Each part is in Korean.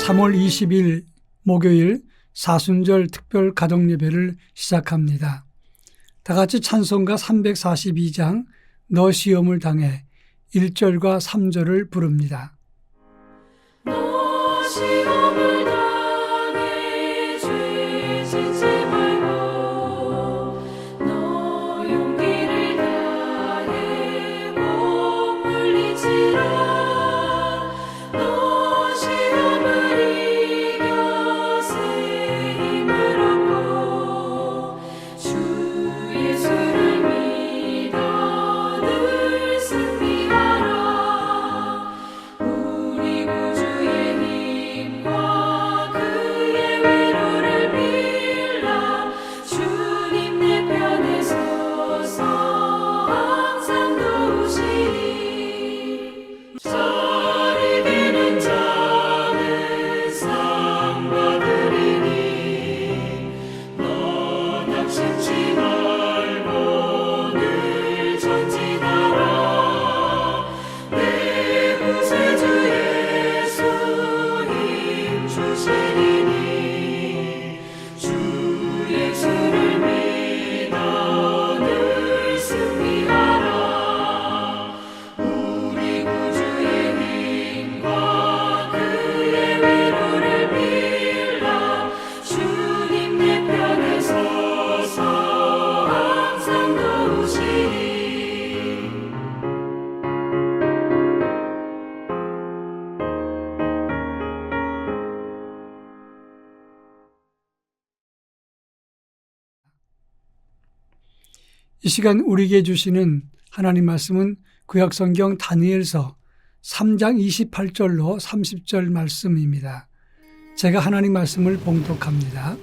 3월 20일 목요일 사순절 특별 가정예배를 시작합니다. 다 같이 찬송가 342장 너 시험을 당해 1절과 3절을 부릅니다. 너 시험을 당해 죄 짓지 말고 너 용기를 다해 못 물리치라. 너 시험을 이겨 새 힘을 얻고 주 예수를 믿어 늘 승리하라. 우리 구주의 힘과 그의 위로를 빌라. 주님 내 편에 서서 항상 도우시리. 잘 이기는 자는 상 받으리니 너 낙심치 말고 늘 전진하라. 내 구세주 예수 힘 주시리니 주 예수를 믿어 늘 승리하라. 우리 구주의 힘과 그의 위로를 빌라. 주님 내 편에 서서 항상 도우시리. 이 시간 우리에게 주시는 하나님 말씀은 구약성경 다니엘서 3장 28절로 30절 말씀입니다. 제가 하나님 말씀을 봉독합니다.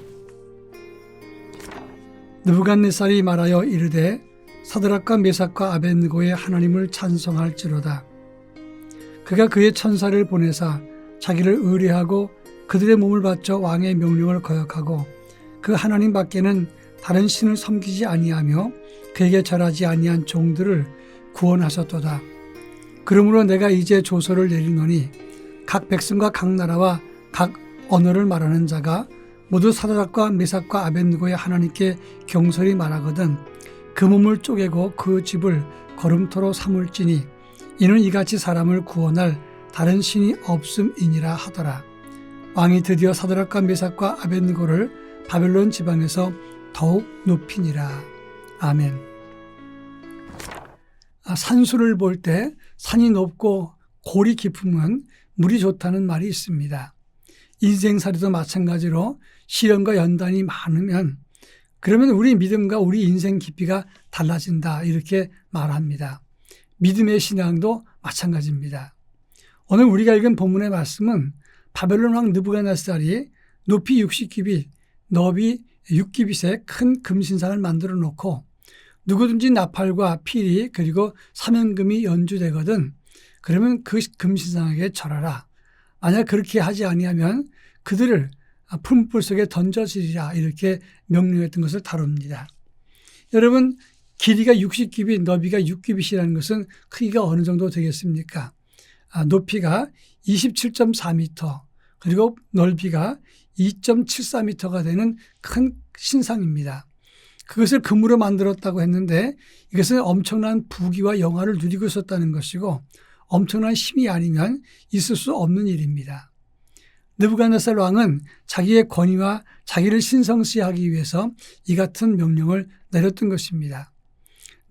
느부갓네살이 말하여 이르되 사드락과 메삭과 아벳느고의 하나님을 찬송할지로다. 그가 그의 천사를 보내사 자기를 의뢰하고 그들의 몸을 바쳐 왕의 명령을 거역하고 그 하나님 밖에는 다른 신을 섬기지 아니하며 그에게 절하지 아니한 종들을 구원하셨도다. 그러므로 내가 이제 조서를 내리노니 각 백성과 각 나라와 각 언어를 말하는 자가 모두 사드락과 메삭과 아벳느고의 하나님께 경솔히 말하거든 그 몸을 쪼개고 그 집을 거름토로 삼을지니 이는 이같이 사람을 구원할 다른 신이 없음이니라 하더라. 왕이 드디어 사드락과 메삭과 아벳느고를 바벨론 지방에서 더욱 높이니라. 아멘. 산수를 볼 때 산이 높고 골이 깊으면 물이 좋다는 말이 있습니다. 인생살이도 마찬가지로 시련과 연단이 많으면 그러면 우리 믿음과 우리 인생 깊이가 달라진다 이렇게 말합니다. 믿음의 신앙도 마찬가지입니다. 오늘 우리가 읽은 본문의 말씀은 바벨론 왕 느부갓네살이 높이 60규빗, 넓이 6규빗의 큰 금신상을 만들어 놓고 누구든지 나팔과 피리 그리고 사면금이 연주되거든 그러면 그 금신상에게 절하라. 만약 그렇게 하지 아니하면 그들을 풀무불 속에 던져지리라 이렇게 명령했던 것을 다룹니다. 여러분 길이가 60규빗, 너비가 6규빗이라는 것은 크기가 어느 정도 되겠습니까? 높이가 27.4m 그리고 넓이가 2.74m가 되는 큰 신상입니다. 그것을 금으로 만들었다고 했는데 이것은 엄청난 부귀와 영화를 누리고 있었다는 것이고 엄청난 힘이 아니면 있을 수 없는 일입니다. 느부갓네살 왕은 자기의 권위와 자기를 신성시하기 위해서 이 같은 명령을 내렸던 것입니다.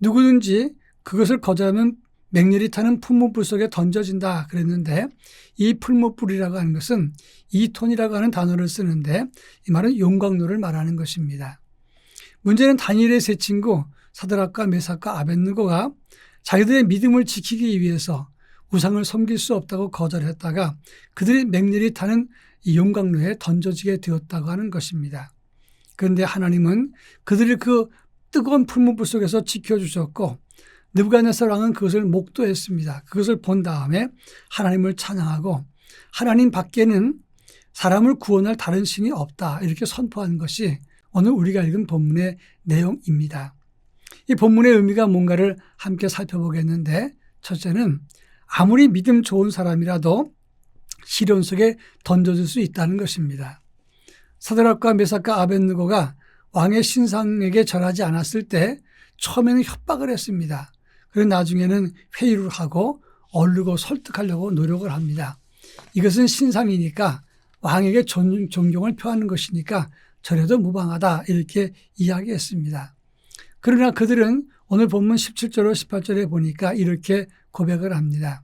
누구든지 그것을 거절하면 맹렬히 타는 풀무불 속에 던져진다 그랬는데 이 풀무불이라고 하는 것은 이톤이라고 하는 단어를 쓰는데 이 말은 용광로를 말하는 것입니다. 문제는 다니엘의 세 친구 사드락과 메삭과 아벳느고가 자기들의 믿음을 지키기 위해서 우상을 섬길 수 없다고 거절했다가 그들이 맹렬히 타는 이 용광로에 던져지게 되었다고 하는 것입니다. 그런데 하나님은 그들을 그 뜨거운 풀무불 속에서 지켜주셨고 느부갓네살 왕은 그것을 목도했습니다. 그것을 본 다음에 하나님을 찬양하고 하나님 밖에는 사람을 구원할 다른 신이 없다 이렇게 선포하는 것이 오늘 우리가 읽은 본문의 내용입니다. 이 본문의 의미가 뭔가를 함께 살펴보겠는데 첫째는 아무리 믿음 좋은 사람이라도 시련 속에 던져질 수 있다는 것입니다. 사드락과 메삭과 아벳느고가 왕의 신상에게 절하지 않았을 때 처음에는 협박을 했습니다. 그리고 나중에는 회의를 하고 얼르고 설득하려고 노력을 합니다. 이것은 신상이니까 왕에게 존경을 표하는 것이니까 절해도 무방하다 이렇게 이야기했습니다. 그러나 그들은 오늘 본문 17절로 18절에 보니까 이렇게 고백을 합니다.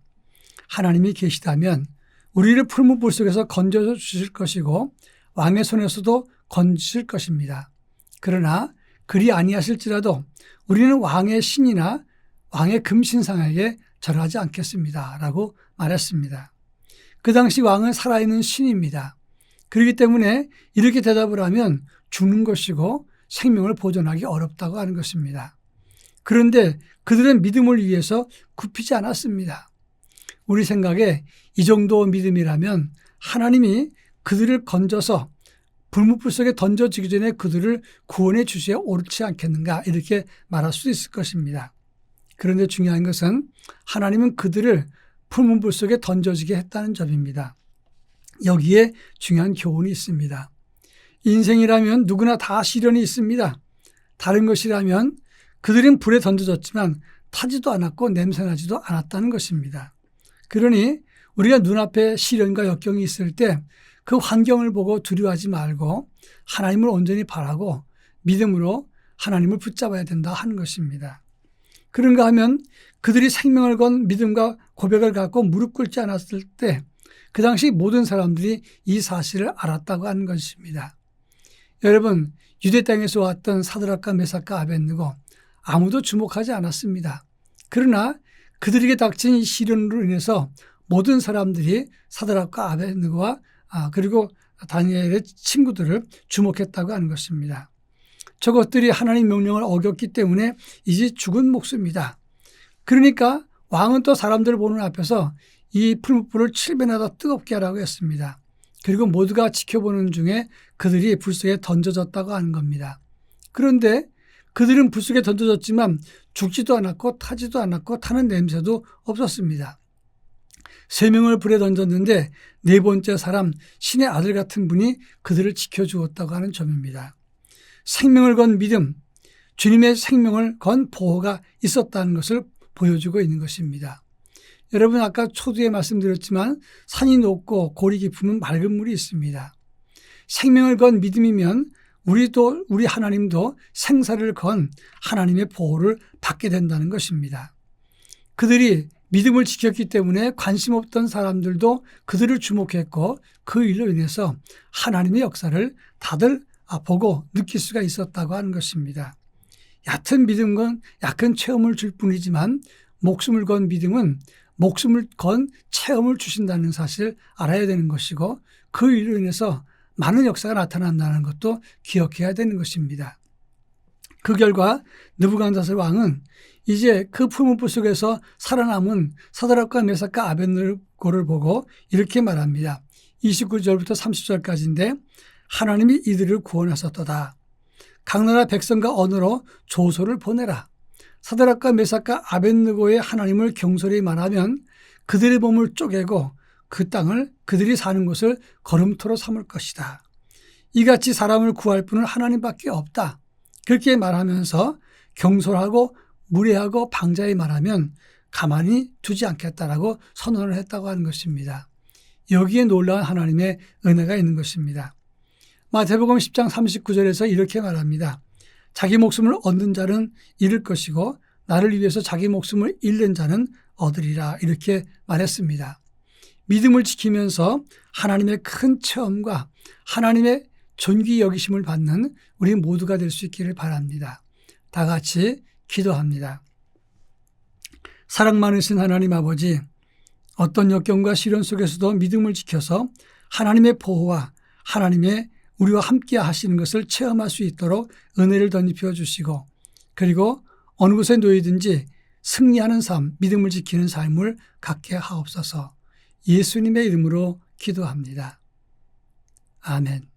하나님이 계시다면 우리를 푸른 불 속에서 건져 주실 것이고 왕의 손에서도 건지실 것입니다. 그러나 그리 아니하실지라도 우리는 왕의 신이나 왕의 금신상에게 절하지 않겠습니다. 라고 말했습니다. 그 당시 왕은 살아있는 신입니다. 그렇기 때문에 이렇게 대답을 하면 죽는 것이고 생명을 보존하기 어렵다고 하는 것입니다. 그런데 그들의 믿음을 위해서 굽히지 않았습니다. 우리 생각에 이 정도 믿음이라면 하나님이 그들을 건져서 불못불 속에 던져지기 전에 그들을 구원해 주셔야 옳지 않겠는가 이렇게 말할 수 있을 것입니다. 그런데 중요한 것은 하나님은 그들을 불문불 속에 던져지게 했다는 점입니다. 여기에 중요한 교훈이 있습니다. 인생이라면 누구나 다 시련이 있습니다. 다른 것이라면 그들은 불에 던져졌지만 타지도 않았고 냄새나지도 않았다는 것입니다. 그러니 우리가 눈앞에 시련과 역경이 있을 때 그 환경을 보고 두려워하지 말고 하나님을 온전히 바라고 믿음으로 하나님을 붙잡아야 된다 하는 것입니다. 그런가 하면 그들이 생명을 건 믿음과 고백을 갖고 무릎 꿇지 않았을 때 그 당시 모든 사람들이 이 사실을 알았다고 하는 것입니다. 여러분, 유대 땅에서 왔던 사드락과 메삭과 아벳느고 아무도 주목하지 않았습니다. 그러나 그들에게 닥친 이 시련으로 인해서 모든 사람들이 사드락과 아벳느고와 그리고 다니엘의 친구들을 주목했다고 하는 것입니다. 저것들이 하나님 명령을 어겼기 때문에 이제 죽은 목숨이다. 그러니까 왕은 또 사람들을 보는 앞에서 이 풀무불을 7배나 더 뜨겁게 하라고 했습니다. 그리고 모두가 지켜보는 중에 그들이 불 속에 던져졌다고 하는 겁니다. 그런데 그들은 불 속에 던져졌지만 죽지도 않았고 타지도 않았고 타는 냄새도 없었습니다. 3명을 불에 던졌는데 4번째 사람 신의 아들 같은 분이 그들을 지켜주었다고 하는 점입니다. 생명을 건 믿음, 주님의 생명을 건 보호가 있었다는 것을 보여주고 있는 것입니다. 여러분 아까 초두에 말씀드렸지만 산이 높고 골이 깊으면 맑은 물이 있습니다. 생명을 건 믿음이면 우리 하나님도 생사를 건 하나님의 보호를 받게 된다는 것입니다. 그들이 믿음을 지켰기 때문에 관심 없던 사람들도 그들을 주목했고 그 일로 인해서 하나님의 역사를 다들 보고 느낄 수가 있었다고 하는 것입니다. 얕은 믿음은 약한 체험을 줄 뿐이지만 목숨을 건 믿음은 목숨을 건 체험을 주신다는 사실을 알아야 되는 것이고 그 일로 인해서 많은 역사가 나타난다는 것도 기억해야 되는 것입니다. 그 결과 느부갓네살 왕은 이제 그 풀무불 속에서 살아남은 사드락과 메삭과 아벳느고를 보고 이렇게 말합니다. 29절부터 30절까지인데 하나님이 이들을 구원하셨도다. 각 나라 백성과 언어로 조소를 보내라. 사드락과 메삭과 아벳느고의 하나님을 경솔히 말하면 그들의 몸을 쪼개고 그 땅을 그들이 사는 곳을 걸음토로 삼을 것이다. 이같이 사람을 구할 분은 하나님밖에 없다. 그렇게 말하면서 경솔하고 무례하고 방자히 말하면 가만히 두지 않겠다라고 선언을 했다고 하는 것입니다. 여기에 놀라운 하나님의 은혜가 있는 것입니다. 마태복음 10장 39절에서 이렇게 말합니다. 자기 목숨을 얻는 자는 잃을 것이고 나를 위해서 자기 목숨을 잃는 자는 얻으리라 이렇게 말했습니다. 믿음을 지키면서 하나님의 큰 체험과 하나님의 존귀 여기심을 받는 우리 모두가 될 수 있기를 바랍니다. 다 같이 기도합니다. 사랑 많으신 하나님 아버지, 어떤 역경과 시련 속에서도 믿음을 지켜서 하나님의 보호와 하나님의 우리와 함께 하시는 것을 체험할 수 있도록 은혜를 덧입혀 주시고 그리고 어느 곳에 놓이든지 승리하는 삶, 믿음을 지키는 삶을 갖게 하옵소서. 예수님의 이름으로 기도합니다. 아멘.